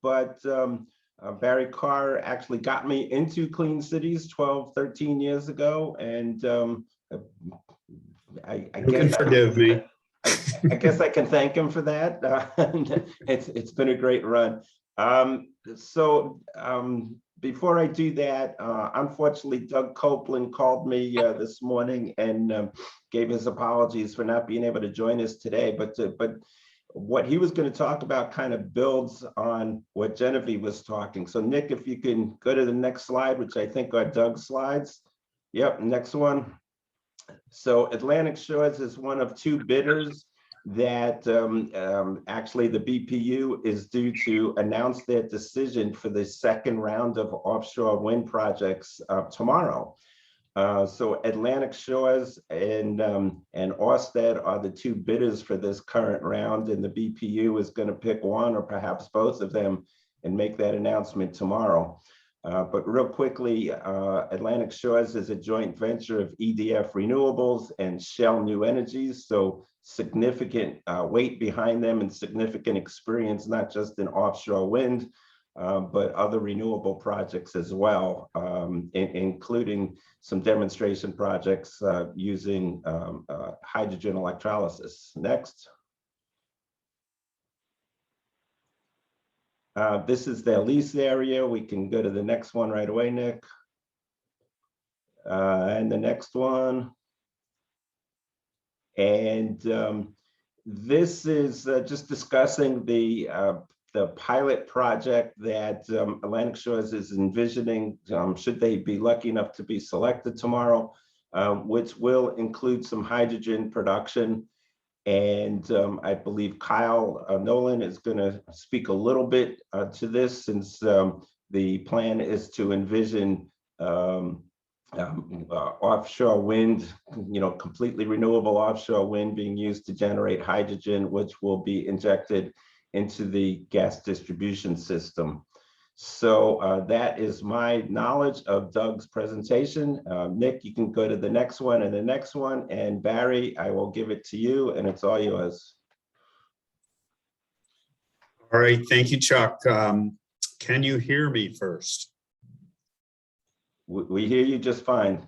but Barry Carr actually got me into Clean Cities 12, 13 years ago, and I guess forgive me. I guess I can thank him for that. It's been a great run. Before I do that, unfortunately, Doug Copeland called me this morning and gave his apologies for not being able to join us today. But what he was going to talk about kind of builds on what Genevieve was talking. So Nick, if you can go to the next slide, which I think are Doug's slides. Yep, next one. So Atlantic Shores is one of two bidders that actually the BPU is due to announce their decision for the second round of offshore wind projects tomorrow. So Atlantic Shores and Ørsted are the two bidders for this current round, and the BPU is going to pick one or perhaps both of them and make that announcement tomorrow. But real quickly, Atlantic Shores is a joint venture of EDF Renewables and Shell New Energies, so significant weight behind them and significant experience, not just in offshore wind, but other renewable projects as well, including some demonstration projects using hydrogen electrolysis. Next. This is their lease area. We can go to the next one right away, Nick. And the next one. And this is just discussing the pilot project that Atlantic Shores is envisioning, should they be lucky enough to be selected tomorrow, which will include some hydrogen production. And I believe Kyle Nolan is going to speak a little bit to this, since the plan is to envision offshore wind, completely renewable offshore wind being used to generate hydrogen, which will be injected into the gas distribution system. So that is my knowledge of Doug's presentation. Nick, you can go to the next one and the next one. And Barry, I will give it to you, and it's all yours. All right, thank you, Chuck. Can you hear me first? We hear you just fine.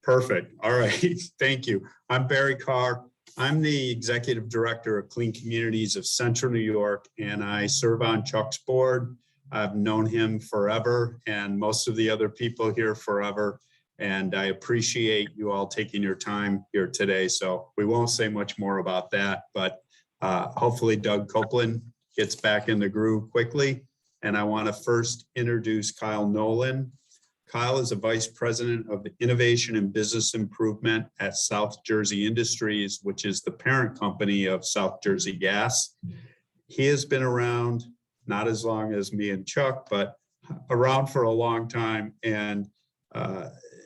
Perfect. All right, thank you. I'm Barry Carr. I'm the Executive Director of Clean Communities of Central New York, and I serve on Chuck's board. I've known him forever, and most of the other people here forever. And I appreciate you all taking your time here today. So we won't say much more about that, but hopefully Doug Copeland gets back in the groove quickly. And I want to first introduce Kyle Nolan. Kyle is a Vice President of Innovation and Business Improvement at South Jersey Industries, which is the parent company of South Jersey Gas. He has been around not as long as me and Chuck, but around for a long time. And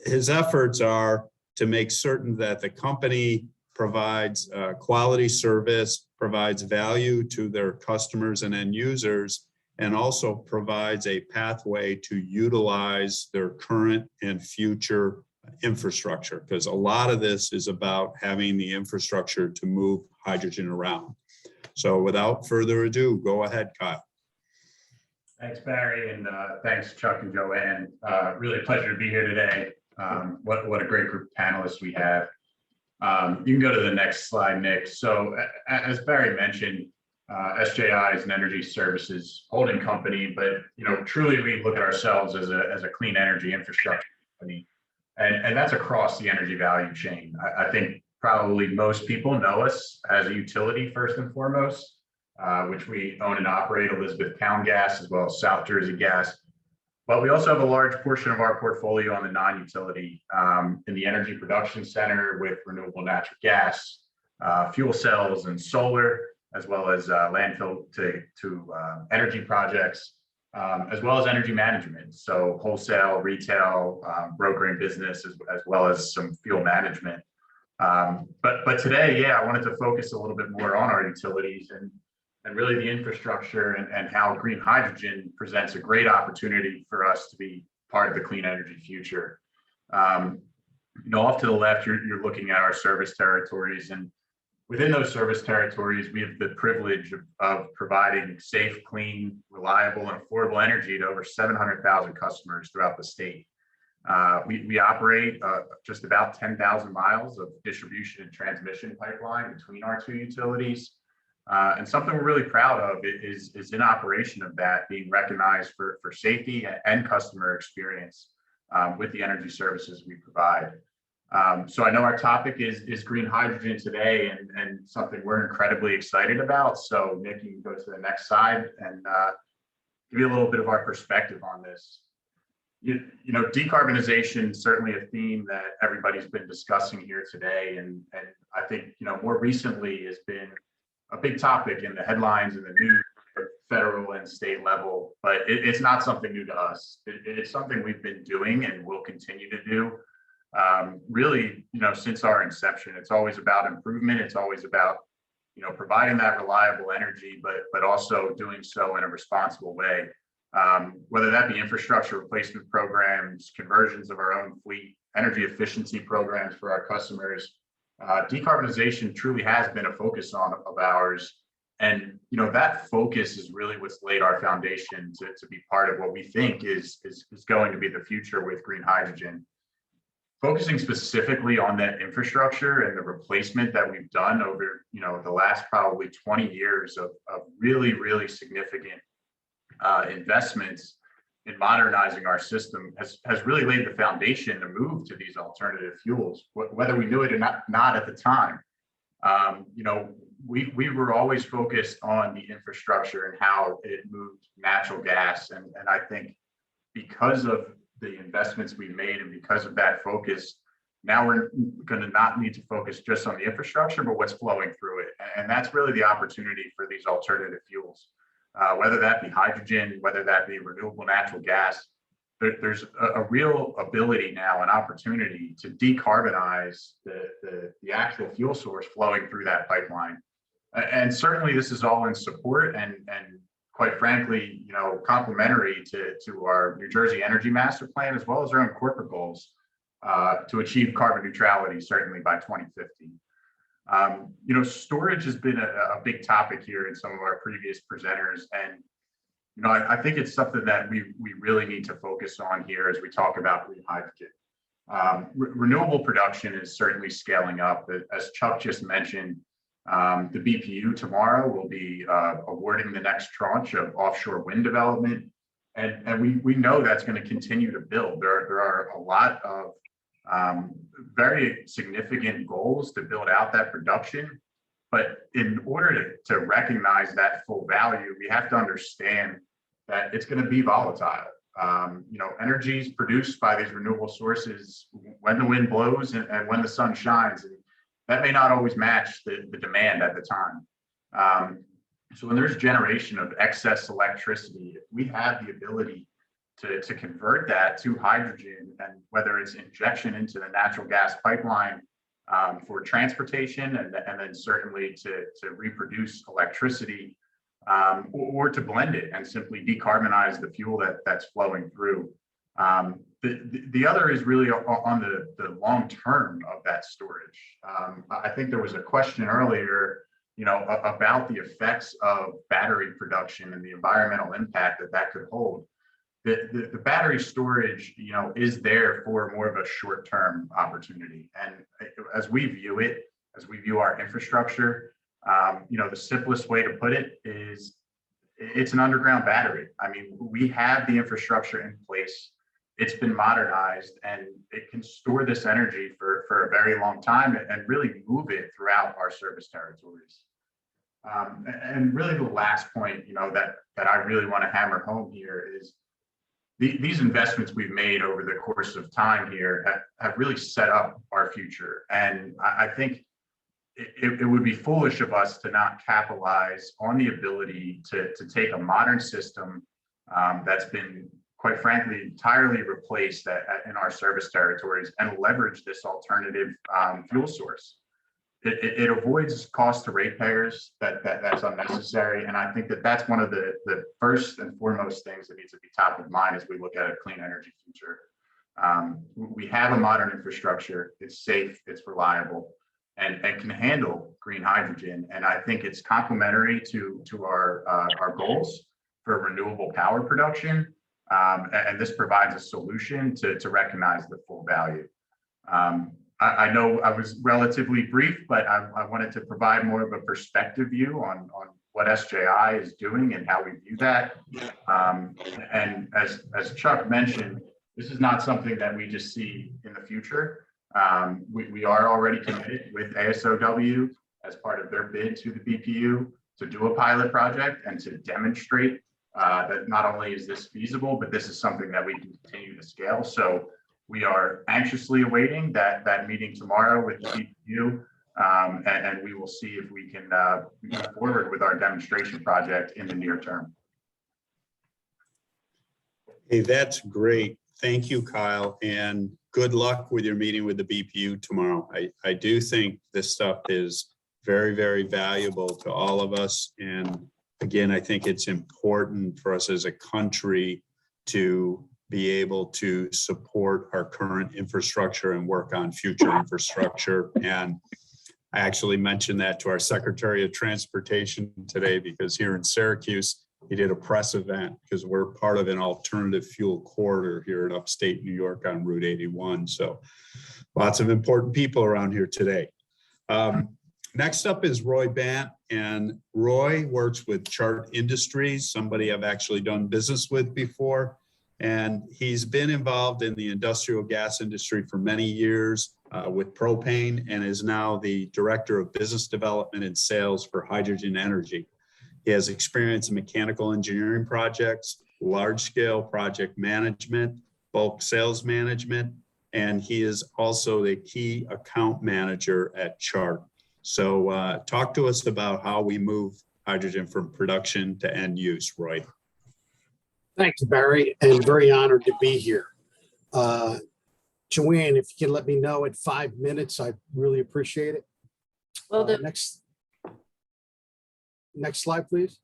his efforts are to make certain that the company provides quality service, provides value to their customers and end users, and also provides a pathway to utilize their current and future infrastructure, because a lot of this is about having the infrastructure to move hydrogen around. So without further ado, go ahead, Kyle. Thanks, Barry, and thanks, Chuck and Joanne. Really a pleasure to be here today. What a great group of panelists we have. You can go to the next slide, Nick. So as Barry mentioned, SJI is an energy services holding company, but truly we look at ourselves as a clean energy infrastructure company, and that's across the energy value chain. I think probably most people know us as a utility first and foremost, which we own and operate, Elizabethtown Gas as well as South Jersey Gas. But we also have a large portion of our portfolio on the non-utility in the energy production center with renewable natural gas, fuel cells and solar, as well as landfill to energy projects, as well as energy management. So wholesale, retail, brokering business, as well as some fuel management. But today, I wanted to focus a little bit more on our utilities and really the infrastructure and how green hydrogen presents a great opportunity for us to be part of the clean energy future. Off to the left, you're looking at our service territories, and Within those service territories, we have the privilege of providing safe, clean, reliable, and affordable energy to over 700,000 customers throughout the state. We operate just about 10,000 miles of distribution and transmission pipeline between our two utilities. And something we're really proud of is in operation of that being recognized for safety and customer experience with the energy services we provide. So I know our topic is green hydrogen today, and something we're incredibly excited about. So Nick, you can go to the next slide and give you a little bit of our perspective on this. You know, decarbonization is certainly a theme that everybody's been discussing here today, and I think, you know, more recently has been a big topic in the headlines and the news at federal and state level, but it's not something new to us. It's something we've been doing and will continue to do. Really, you know, since our inception, it's always about improvement. It's always about, you know, providing that reliable energy, but also doing so in a responsible way. Whether that be infrastructure replacement programs, conversions of our own fleet, energy efficiency programs for our customers, decarbonization truly has been a focus of ours. And, you know, that focus is really what's laid our foundation to be part of what we think is going to be the future with green hydrogen. Focusing specifically on that infrastructure and the replacement that we've done over, you know, the last probably 20 years of really, really significant investments in modernizing our system has really laid the foundation to move to these alternative fuels, whether we knew it or not at the time. You know, we were always focused on the infrastructure and how it moved natural gas. And I think because of the investments we made and because of that focus, now we're going to not need to focus just on the infrastructure, but what's flowing through it. And that's really the opportunity for these alternative fuels. Whether that be hydrogen, whether that be renewable natural gas, there's a real ability now, an opportunity to decarbonize the actual fuel source flowing through that pipeline. And certainly this is all in support and quite frankly, you know, complementary to our New Jersey Energy Master Plan, as well as our own corporate goals to achieve carbon neutrality, certainly by 2050. You know, storage has been a big topic here in some of our previous presenters. And, you know, I think it's something that we really need to focus on here as we talk about green hydrogen. Renewable production is certainly scaling up. As Chuck just mentioned, the BPU tomorrow will be awarding the next tranche of offshore wind development. And we know that's going to continue to build. There are a lot of very significant goals to build out that production. But in order to recognize that full value, we have to understand that it's going to be volatile. You know, energy is produced by these renewable sources when the wind blows and when the sun shines. And that may not always match the demand at the time. So when there's generation of excess electricity, if we have the ability to convert that to hydrogen, and whether it's injection into the natural gas pipeline for transportation, and then certainly to reproduce electricity, or to blend it and simply decarbonize the fuel that's flowing through. The other is really on the long term of that storage. I think there was a question earlier, you know, about the effects of battery production and the environmental impact that could hold. The battery storage, you know, is there for more of a short-term opportunity. And as we view it, as we view our infrastructure, you know, the simplest way to put it is it's an underground battery. I mean, we have the infrastructure in place. It's been modernized and it can store this energy for a very long time and really move it throughout our service territories. And really the last point, you know, that I really want to hammer home here is these investments we've made over the course of time here have really set up our future. And I think it would be foolish of us to not capitalize on the ability to take a modern system that's been, quite frankly, entirely replaced in our service territories and leverage this alternative fuel source. It avoids cost to ratepayers that's unnecessary. And I think that's one of the first and foremost things that needs to be top of mind as we look at a clean energy future. We have a modern infrastructure. It's safe, it's reliable. and can handle green hydrogen. And I think it's complementary to our goals for renewable power production. And this provides a solution to recognize the full value. I know I was relatively brief, but I wanted to provide more of a perspective view on what SJI is doing and how we view that. And as Chuck mentioned, this is not something that we just see in the future. We are already committed with ASOW as part of their bid to the BPU to do a pilot project and to demonstrate that not only is this feasible, but this is something that we can continue to scale. So we are anxiously awaiting that meeting tomorrow with the BPU, and we will see if we can move forward with our demonstration project in the near term. Hey, that's great. Thank you, Kyle, and good luck with your meeting with the BPU tomorrow. I do think this stuff is very, very valuable to all of us. And again, I think it's important for us as a country to be able to support our current infrastructure and work on future infrastructure. And I actually mentioned that to our Secretary of Transportation today, because here in Syracuse, he did a press event because we're part of an alternative fuel corridor here in upstate New York on Route 81. So lots of important people around here today. Next up is Roy Bant, and Roy works with Chart Industries, somebody I've actually done business with before. And he's been involved in the industrial gas industry for many years with propane, and is now the Director of Business Development and Sales for Hydrogen Energy. He has experience in mechanical engineering projects, large-scale project management, bulk sales management, and he is also the key account manager at Chart. So talk to us about how we move hydrogen from production to end use, Roy. Thanks, Barry, and very honored to be here. Joanne, if you can let me know at 5 minutes, I'd really appreciate it. Well, Next slide, please.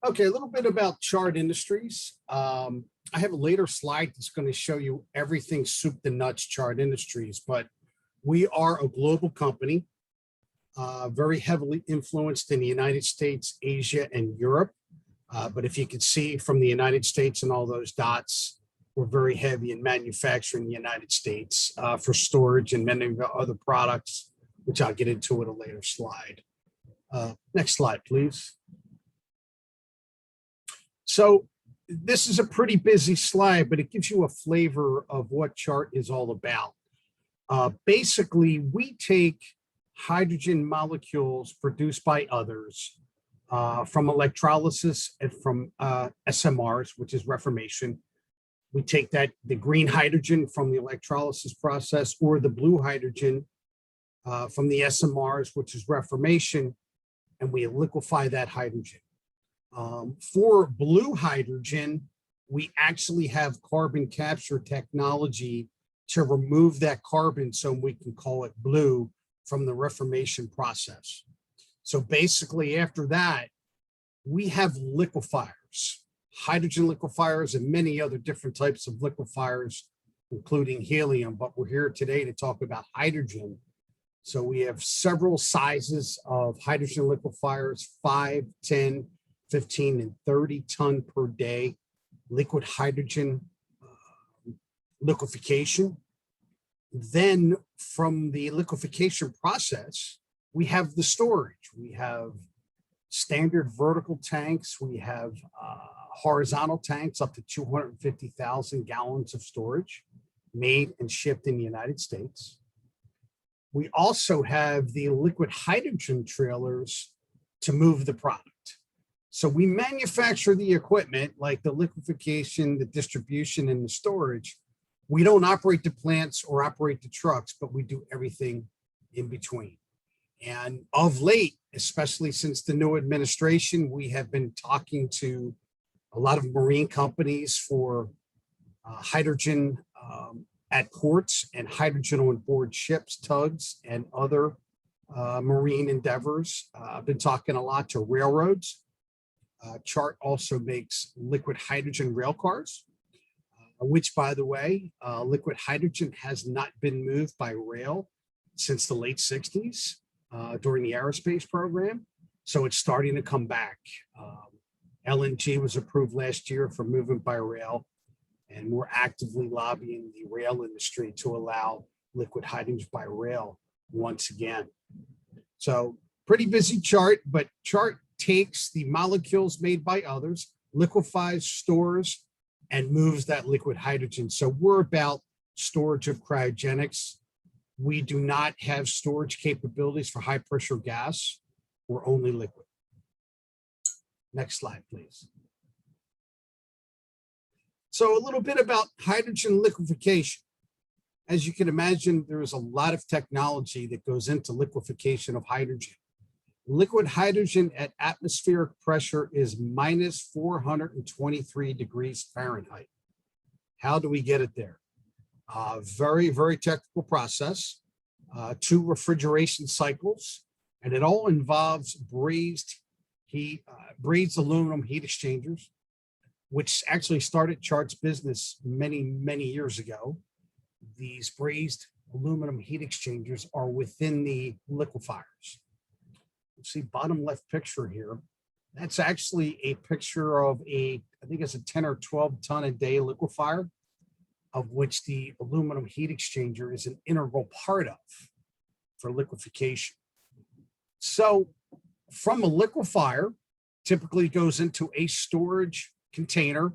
Okay, a little bit about Chart Industries. I have a later slide that's going to show you everything soup to nuts Chart Industries, but we are a global company, very heavily influenced in the United States, Asia, and Europe. But if you can see from the United States and all those dots, we're very heavy in manufacturing in the United States for storage and many other products, which I'll get into in a later slide. Next slide, please. So this is a pretty busy slide, but it gives you a flavor of what Chart is all about. Basically, we take hydrogen molecules produced by others from electrolysis and from SMRs, which is reformation. We take the green hydrogen from the electrolysis process, or the blue hydrogen from the SMRs, which is reformation, and we liquefy that hydrogen. For blue hydrogen, we actually have carbon capture technology to remove that carbon, so we can call it blue, from the reformation process. So basically after that, we have liquefiers, hydrogen liquefiers, and many other different types of liquefiers, including helium, but we're here today to talk about hydrogen. So we have several sizes of hydrogen liquefiers, 5, 10, 15, and 30 ton per day liquid hydrogen liquefaction. Then from the liquefaction process, we have the storage. We have standard vertical tanks. We have horizontal tanks up to 250,000 gallons of storage made and shipped in the United States. We also have the liquid hydrogen trailers to move the product. So we manufacture the equipment like the liquefaction, the distribution, and the storage. We don't operate the plants or operate the trucks, but we do everything in between. And of late, especially since the new administration, we have been talking to a lot of marine companies for hydrogen at ports and hydrogen on board ships, tugs, and other marine endeavors. I've been talking a lot to railroads. Chart also makes liquid hydrogen rail cars, which, by the way, liquid hydrogen has not been moved by rail since the late 60s during the aerospace program. So it's starting to come back. LNG was approved last year for movement by rail, and we're actively lobbying the rail industry to allow liquid hydrogen by rail once again. So pretty busy chart, but chart takes the molecules made by others, liquefies, stores, and moves that liquid hydrogen. So we're about storage of cryogenics. We do not have storage capabilities for high pressure gas. We're only liquid. Next slide, please. So a little bit about hydrogen liquefaction. As you can imagine, there is a lot of technology that goes into liquefaction of hydrogen. Liquid hydrogen at atmospheric pressure is minus 423 degrees Fahrenheit. How do we get it there? Very, very technical process, 2 refrigeration cycles, and it all involves brazed aluminum heat exchangers, which actually started Chart's business many, many years ago. These brazed aluminum heat exchangers are within the liquefiers. You see bottom left picture here. That's actually a picture of I think it's a 10 or 12 ton a day liquefier, of which the aluminum heat exchanger is an integral part of for liquefaction. So from a liquefier, typically goes into a storage container.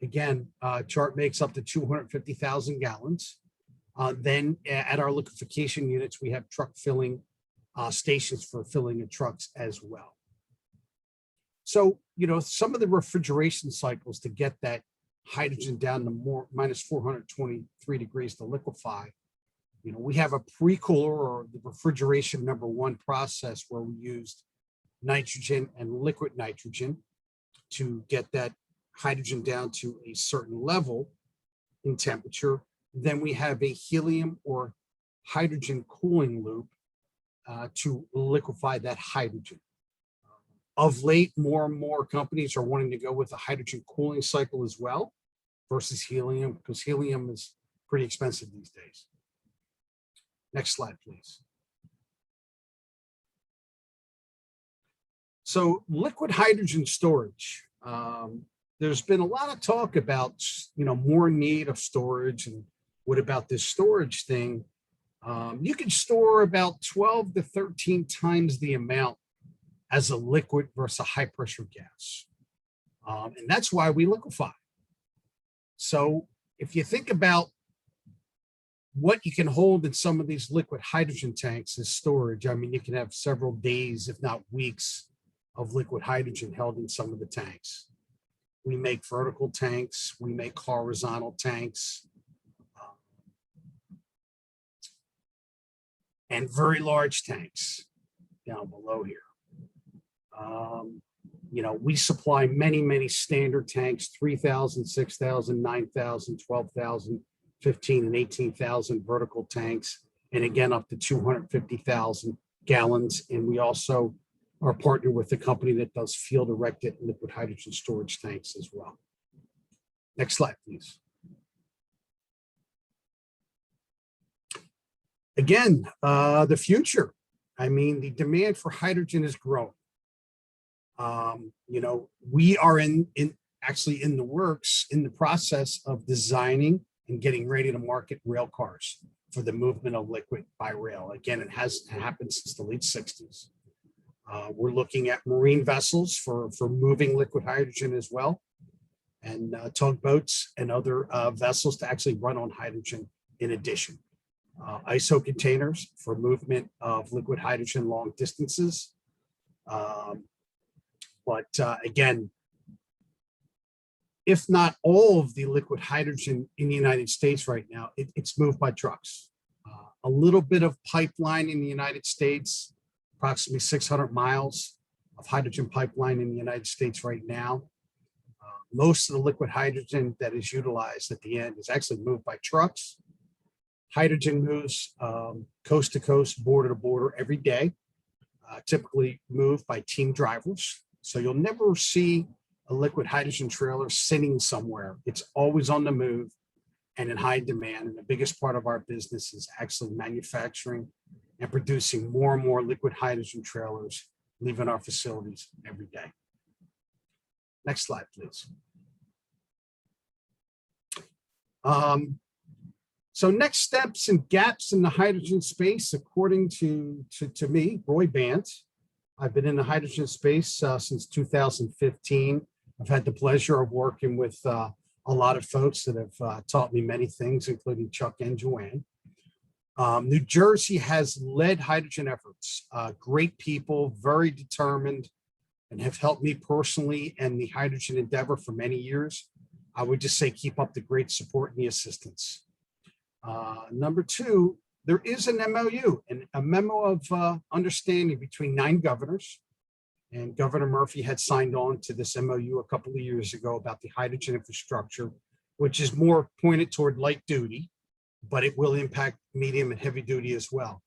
Again, Chart makes up to 250,000 gallons. Then at our liquefaction units, we have truck filling stations for filling of trucks as well. So, some of the refrigeration cycles to get that hydrogen down to minus 423 degrees to liquefy, we have a pre-cooler, or the refrigeration #1 process, where we used nitrogen and liquid nitrogen to get that hydrogen down to a certain level in temperature. Then we have a helium or hydrogen cooling loop to liquefy that hydrogen. Of late, more and more companies are wanting to go with a hydrogen cooling cycle as well versus helium, because helium is pretty expensive these days. Next slide, please. So liquid hydrogen storage. There's been a lot of talk about, more need of storage, and what about this storage thing? You can store about 12 to 13 times the amount as a liquid versus a high pressure gas. And that's why we liquefy. So if you think about what you can hold in some of these liquid hydrogen tanks as storage, you can have several days, if not weeks, of liquid hydrogen held in some of the tanks. We make vertical tanks, we make horizontal tanks, and very large tanks down below here. We supply many, many standard tanks, 3,000, 6,000, 9,000, 12,000, 15 and 18,000 vertical tanks, and again, up to 250,000 gallons. And we also are partnered with a company that does field erected liquid hydrogen storage tanks as well. Next slide, please. Again, the future. The demand for hydrogen is growing. We are actually in the process of designing and getting ready to market rail cars for the movement of liquid by rail. Again, it has happened since the late 60s. We're looking at marine vessels for moving liquid hydrogen as well, and tugboats and other vessels to actually run on hydrogen in addition. ISO containers for movement of liquid hydrogen long distances. But again, if not all of the liquid hydrogen in the United States right now, it's moved by trucks. A little bit of pipeline in the United States, approximately 600 miles of hydrogen pipeline in the United States right now. Most of the liquid hydrogen that is utilized at the end is actually moved by trucks. Hydrogen moves coast to coast, border to border every day, typically moved by team drivers. So you'll never see a liquid hydrogen trailer sitting somewhere. It's always on the move, and in high demand. And the biggest part of our business is actually manufacturing and producing more and more liquid hydrogen trailers, leaving our facilities every day. Next slide, please. So next steps and gaps in the hydrogen space, according to me, Roy Bant. I've been in the hydrogen space since 2015. I've had the pleasure of working with a lot of folks that have taught me many things, including Chuck and Joanne. New Jersey has led hydrogen efforts. Great people, very determined, and have helped me personally and the hydrogen endeavor for many years. I would just say keep up the great support and the assistance. Number two, there is an MOU, and a memo of understanding between 9 governors. And Governor Murphy had signed on to this MOU a couple of years ago about the hydrogen infrastructure, which is more pointed toward light duty, but it will impact medium and heavy duty as well.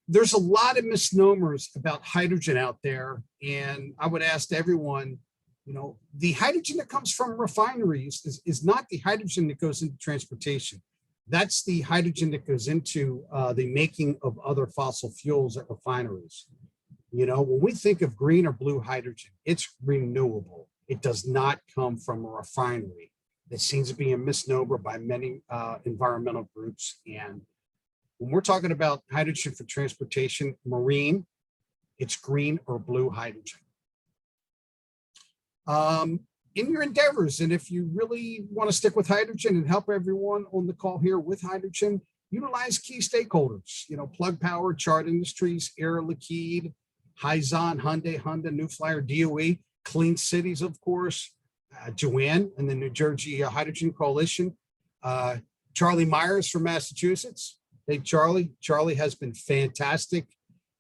There's a lot of misnomers about hydrogen out there. And I would ask everyone, you know, the hydrogen that comes from refineries is not the hydrogen that goes into transportation. That's the hydrogen that goes into the making of other fossil fuels at refineries. You know, when we think of green or blue hydrogen, it's renewable. It does not come from a refinery. It seems to be a misnomer by many environmental groups. And when we're talking about hydrogen for transportation, marine, it's green or blue hydrogen. In your endeavors, and if you really want to stick with hydrogen and help everyone on the call here with hydrogen, utilize key stakeholders, you know, Plug Power, Chart Industries, Air Liquide, Hyzon, Hyundai, Honda, New Flyer, DOE, Clean Cities, of course, Joanne and the New Jersey Hydrogen Coalition, Charlie Myers from Massachusetts. Hey, Charlie. Charlie has been fantastic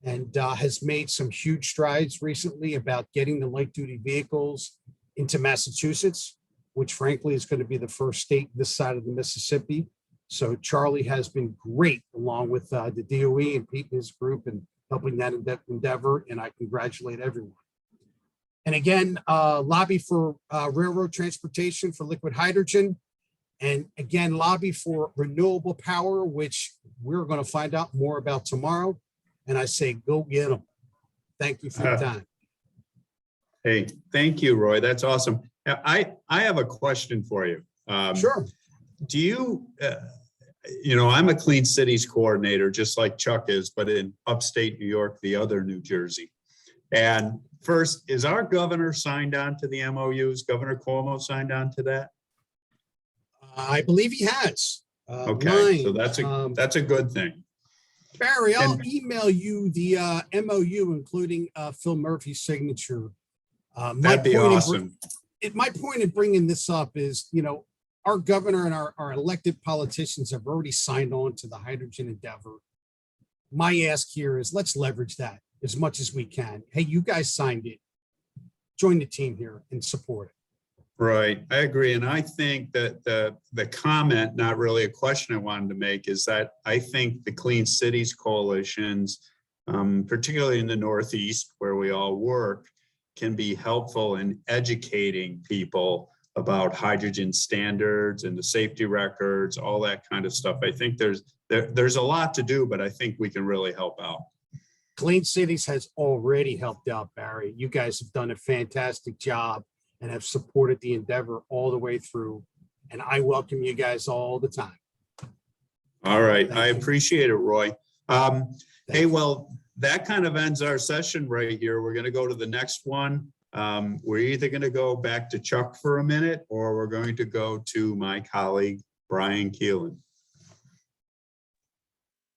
and has made some huge strides recently about getting the light duty vehicles into Massachusetts, which frankly is going to be the first state this side of the Mississippi. So Charlie has been great along with the DOE and Pete and his group and helping that endeavor. And I congratulate everyone. And again, lobby for railroad transportation for liquid hydrogen. And again, lobby for renewable power, which we're going to find out more about tomorrow. And I say, go get them. Thank you for your time. Hey, thank you, Roy. That's awesome. I have a question for you. Sure. Do you, you know, I'm a Clean Cities coordinator, just like Chuck is, but in upstate New York, the other New Jersey. And first, is our governor signed on to the MOUs? Governor Cuomo signed on to that? I believe he has. Okay, so that's a good thing. Barry, I'll email you the MOU, including Phil Murphy's signature. That'd be awesome. My point in bringing this up is, you know, our governor and our elected politicians have already signed on to the hydrogen endeavor. My ask here is let's leverage that as much as we can. Hey, you guys signed it. Join the team here and support it. Right, I agree. And I think that the comment, not really a question I wanted to make, is that I think the Clean Cities coalitions, particularly in the Northeast where we all work, can be helpful in educating people about hydrogen standards and the safety records, all that kind of stuff. I think there's a lot to do, but I think we can really help out. Clean Cities has already helped out, Barry. You guys have done a fantastic job and have supported the endeavor all the way through. And I welcome you guys all the time. All right, I appreciate it, Roy. Hey, well, that kind of ends our session right here. We're going to go to the next one. We're either going to go back to Chuck for a minute or we're going to go to my colleague, Brian Keelan.